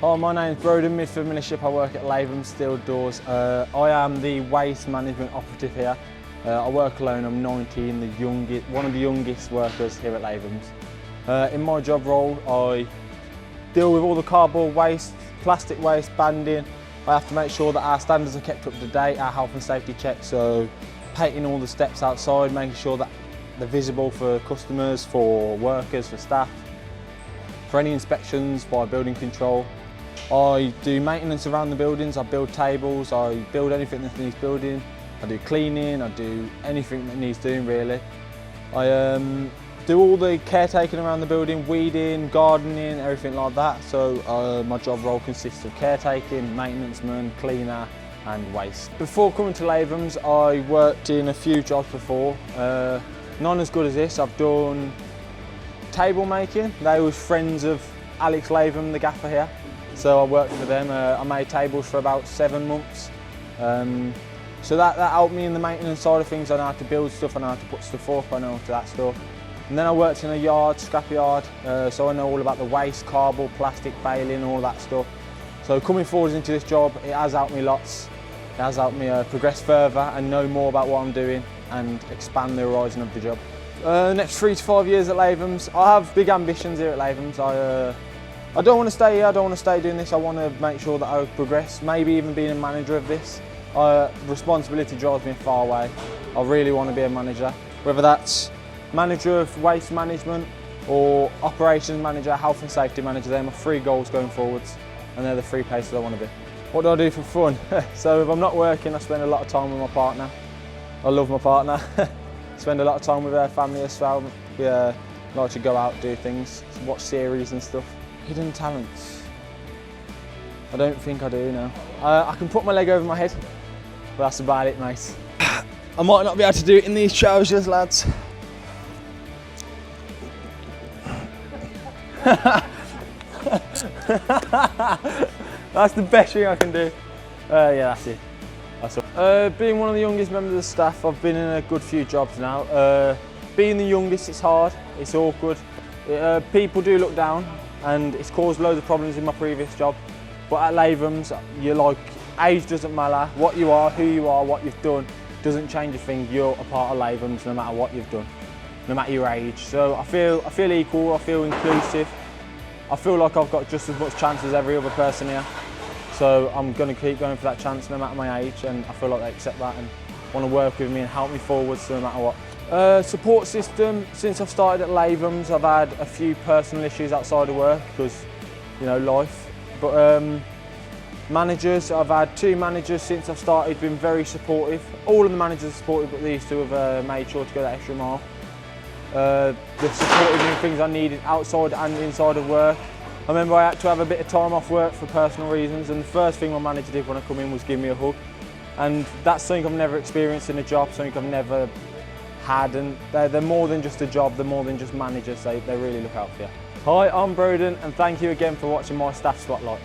Hi, my name's Broden, MIDFORD-MILLERSHIP. I work at Latham Steel Doors. I am the waste management operative here. I work alone. I'm 19, one of the youngest workers here at Lathams. In my job role, I deal with all the cardboard waste, plastic waste, banding. I have to make sure that our standards are kept up to date, our health and safety checks, so painting all the steps outside, making sure that they're visible for customers, for workers, for staff, for any inspections by building control. I do maintenance around the buildings. I build tables, I build anything that needs building. I do cleaning, I do anything that needs doing really. I do all the caretaking around the building, weeding, gardening, everything like that. So my job role consists of caretaking, maintenance man, cleaner and waste. Before coming to Lathams, I worked in a few jobs before. None as good as this. I've done table making. They was friends of Alex Latham, the gaffer here. So I worked for them. I made tables for about 7 months. So that helped me in the maintenance side of things. I know how to build stuff, I know how to put stuff up, I know that stuff. And then I worked in a yard, scrap yard, so I know all about the waste, cardboard, plastic, baling, all that stuff. So coming forward into this job, it has helped me lots. It has helped me progress further and know more about what I'm doing and expand the horizon of the job. Next 3 to 5 years at Lathams, I have big ambitions here at Lathams. I don't want to stay here, I don't want to stay doing this. I want to make sure that I progress, maybe even being a manager of this. Responsibility drives me far away. I really want to be a manager, whether that's manager of waste management or operations manager, health and safety manager. They're my 3 goals going forwards and they're the 3 places I want to be. What do I do for fun? So if I'm not working, I spend a lot of time with my partner. I love my partner. Spend a lot of time with her family as well. We like to go out, do things, watch series and stuff. Hidden talents? I don't think I do, no. I can put my leg over my head, but that's about it, mate. I might not be able to do it in these trousers, lads. That's the best thing I can do. Yeah, that's it. That's all. Being one of the youngest members of staff, I've been in a good few jobs now. Being the youngest, it's hard, it's awkward. People do look down, and it's caused loads of problems in my previous job. But at Lathams, you're like, age doesn't matter. What you are, who you are, what you've done, doesn't change a thing. You're a part of Lathams no matter what you've done, no matter your age. So I feel equal, I feel inclusive. I feel like I've got just as much chance as every other person here. So I'm going to keep going for that chance no matter my age, and I feel like they accept that and want to work with me and help me forwards no matter what. Support system, since I've started at Lathams, I've had a few personal issues outside of work because, you know, life. But managers, I've had 2 managers since I've started, been very supportive. All of the managers are supportive, but these 2 have made sure to go that extra mile. They've supported me in things I needed outside and inside of work. I remember I had to have a bit of time off work for personal reasons, and the first thing my manager did when I come in was give me a hug. And that's something I've never experienced in a job, something I've never had, and they're more than just a job, they're more than just managers, they really look out for you. Hi, I'm Broden, and thank you again for watching my staff spotlight.